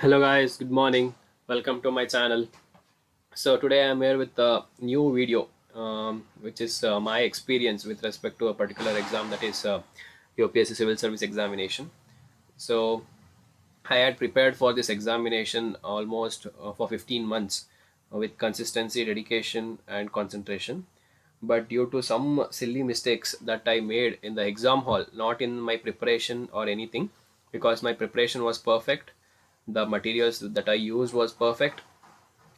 Hello guys, good morning. Welcome to my channel. So today I am here with a new video, which is my experience with respect to a particular exam, that is UPSC Civil Service examination. So I had prepared for this examination almost for 15 months with consistency, dedication, and concentration. But due to some silly mistakes that I made in the exam hall, not in my preparation or anything, because my preparation was perfect, the materials that I used was perfect,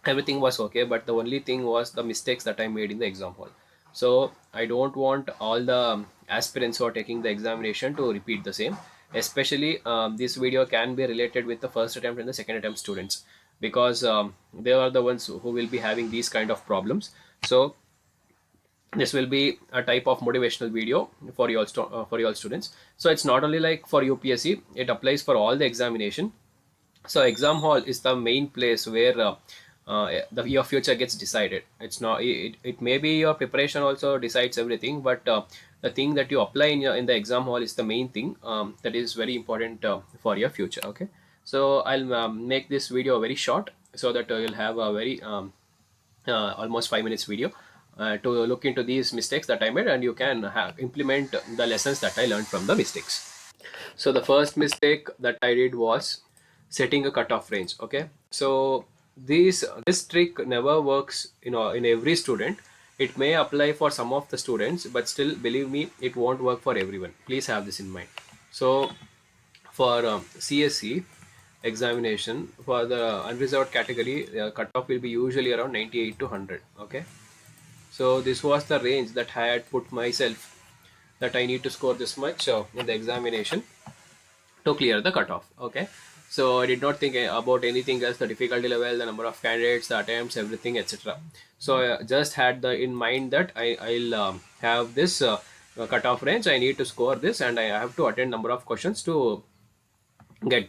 everything was okay, but the only thing was the mistakes that I made in the exam hall. So I don't want all the aspirants who are taking the examination to repeat the same. Especially this video can be related with the first attempt and the second attempt students, because they are the ones who will be having these kind of problems. So this will be a type of motivational video for your students. So it's not only like for UPSC, it applies for all the examination. So exam hall is the main place where your future gets decided. It's not, it may be your preparation also decides everything, but the thing that you apply in the exam hall is the main thing, that is very important for your future. Okay, so I'll make this video very short so that you'll have a very almost 5 minutes video to look into these mistakes that I made, and you can implement the lessons that I learned from the mistakes. So the first mistake that I did was setting a cutoff range. Okay, so this trick never works, in every student. It may apply for some of the students, but still, believe me, it won't work for everyone. Please have this in mind. So for CSE examination, for the unreserved category, the cutoff will be usually around 98 to 100. Okay, so this was the range that I had put myself, that I need to score this much in the examination to clear the cutoff. Okay, so I did not think about anything else, the difficulty level, the number of candidates, the attempts, everything, etc. So I just had the in mind that I'll have this cutoff range. I need to score this, and I have to attend number of questions to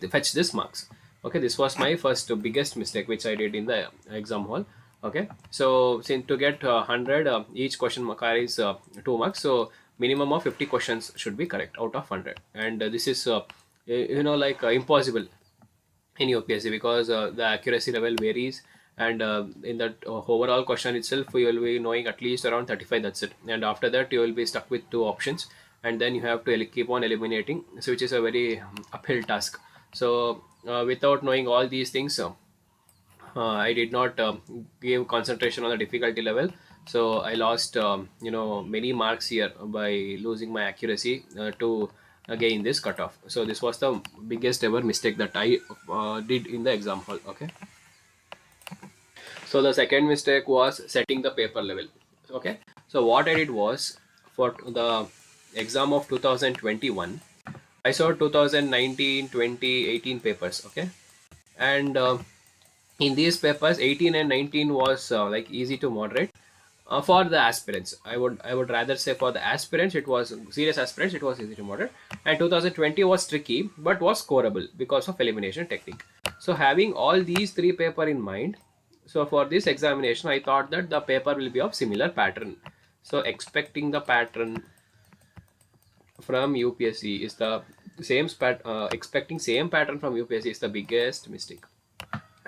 fetch this marks. Okay, this was my first biggest mistake which I did in the exam hall. Okay, so since to get 100, each question carries 2 marks, so minimum of 50 questions should be correct out of 100, and this is like impossible in UPSC, because the accuracy level varies, and in that overall question itself you will be knowing at least around 35, that's it, and after that you will be stuck with two options, and then you have to keep on eliminating, so which is a very uphill task. So without knowing all these things, I did not give concentration on the difficulty level, so I lost many marks here by losing my accuracy to gain this cutoff. So this was the biggest ever mistake that I did in the exam hall. Okay, so the second mistake was setting the paper level. Okay, so what I did was, for the exam of 2021, I saw 2019, 20, 18 papers. Okay, and in these papers 18 and 19 was like easy to moderate. For the aspirants, I would rather say, for the aspirants, it was serious aspirants, it was easy to moderate, and 2020 was tricky but was scoreable because of elimination technique. So having all these three paper in mind, so for this examination I thought that the paper will be of similar pattern. So expecting the pattern from UPSC is the expecting same pattern from UPSC is the biggest mistake.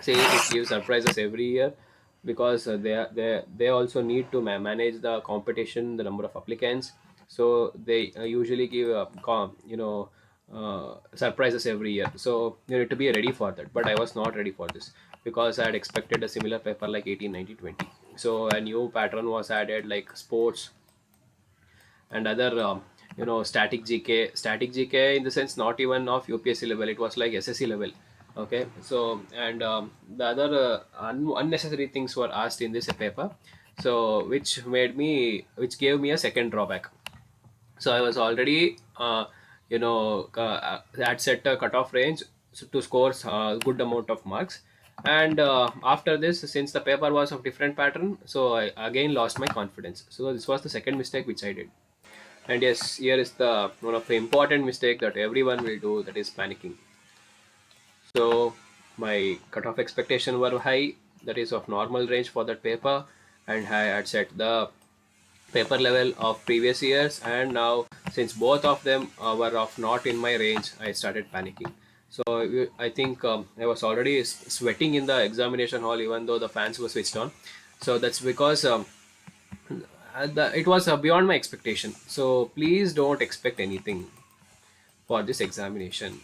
Say it gives surprises every year, because they also need to manage the competition, the number of applicants. So they usually give surprises every year, so you need to be ready for that. But I was not ready for this, because I had expected a similar paper like 18, 19, 20. So a new pattern was added, like sports and other static gk in the sense, not even of UPSC level, it was like SSC level. Okay, so and the other unnecessary things were asked in this paper, so which gave me a second drawback. So I was already had set a cutoff range to score a good amount of marks, and after this, since the paper was of different pattern, so I again lost my confidence. So this was the second mistake which I did. And yes, here is the one of the important mistake that everyone will do, that is panicking. So my cutoff expectation were high, that is of normal range for that paper, and I had set the paper level of previous years, and now since both of them were of not in my range, I started panicking. So I think I was already sweating in the examination hall even though the fans were switched on. So that's because it was beyond my expectation. So please don't expect anything for this examination.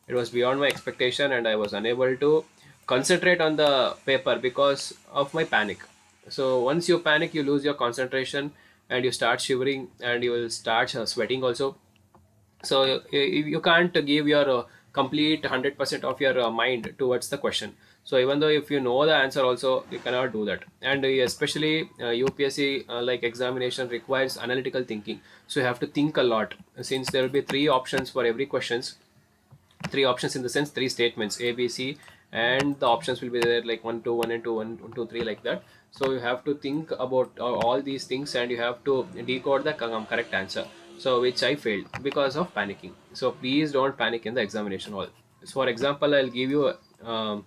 It was beyond my expectation and I was unable to concentrate on the paper because of my panic. So once you panic, you lose your concentration and you start shivering and you will start sweating also. So you can't give your complete 100% of your mind towards the question. So even though if you know the answer also, you cannot do that. And especially UPSC like examination requires analytical thinking, so you have to think a lot, since there will be three options for every questions. Three options in the sense three statements A, B, C, and the options will be there like 1 2 1 and 2 1 2 3, like that. So you have to think about all these things and you have to decode the correct answer. So which I failed because of panicking. So please don't panic in the examination hall. So for example, I'll give you an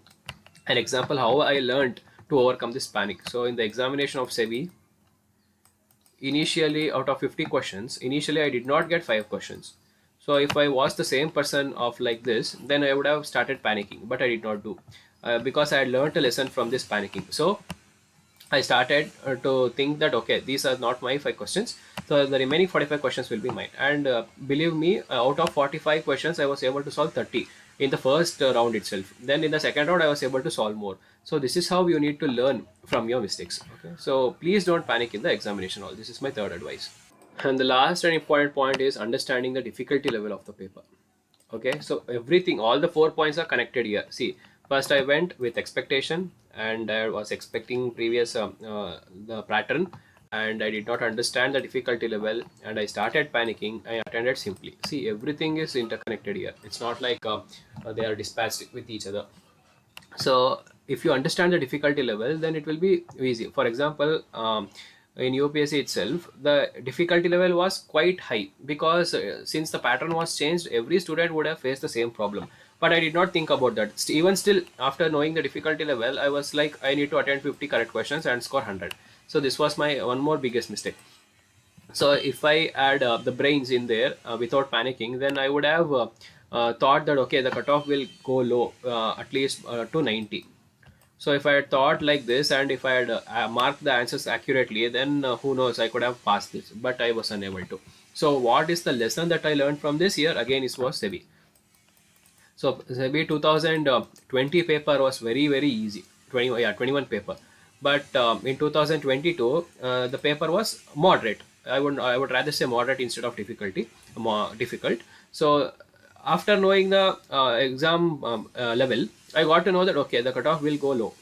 example how I learned to overcome this panic. So in the examination of SEBI, initially out of 50 questions, initially I did not get 5 questions. So if I was the same person of like this, then I would have started panicking, but I did not do, because I had learned a lesson from this panicking. So I started to think that okay, these are not my 5 questions, so the remaining 45 questions will be mine. And believe me, out of 45 questions, I was able to solve 30 in the first round itself. Then in the second round, I was able to solve more. So this is how you need to learn from your mistakes. Okay, so please don't panic in the examination hall. This is my third advice. And the last and important point is understanding the difficulty level of the paper. Okay, so everything, all the 4 points are connected here. See, first I went with expectation and I was expecting previous the pattern, and I did not understand the difficulty level and I started panicking. I attended simply. See, everything is interconnected here. It's not like they are dispatched with each other. So if you understand the difficulty level, then it will be easy. For example, in UPSC itself, the difficulty level was quite high because since the pattern was changed, every student would have faced the same problem. But I did not think about that. Even still, after knowing the difficulty level, I was like, I need to attend 50 correct questions and score 100. So this was my one more biggest mistake. So if I add the brains in there without panicking, then I would have thought that okay, the cutoff will go low, at least to 90. So if I had thought like this and if I had marked the answers accurately, then who knows, I could have passed this, but I was unable to. So what is the lesson that I learned from this year? Again, it was SEBI. So SEBI 2020 paper was very very easy. 21 paper, but in 2022 the paper was moderate. I would rather say moderate instead of difficulty, more difficult. So after knowing the exam level, I got to know that okay, the cutoff will go low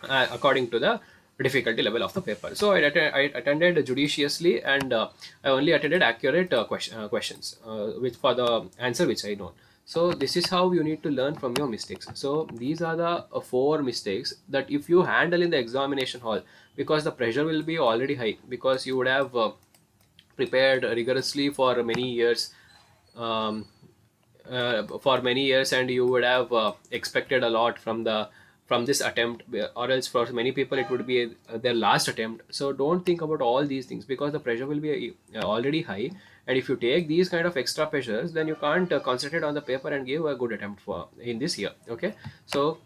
according to the difficulty level of the paper. So I attended judiciously and I only attended accurate questions which for the answer which I know. So this is how you need to learn from your mistakes. So these are the four mistakes that if you handle in the examination hall, because the pressure will be already high, because you would have prepared rigorously um, for many years and you would have expected a lot from this attempt, or else for many people it would be their last attempt. So don't think about all these things because the pressure will be already high, and if you take these kind of extra pressures, then you can't concentrate on the paper and give a good attempt for in this year. Okay, so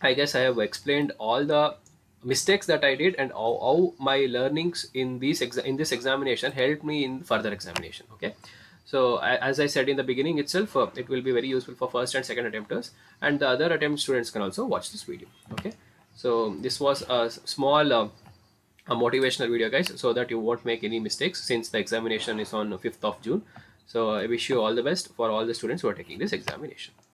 I guess I have explained all the mistakes that I did and how my learnings in in this examination helped me in further examination. Okay, so as I said in the beginning itself, it will be very useful for first and second attempters, and the other attempt students can also watch this video. Okay, so this was a small a motivational video, guys, so that you won't make any mistakes since the examination is on 5th of June. So I wish you all the best for all the students who are taking this examination.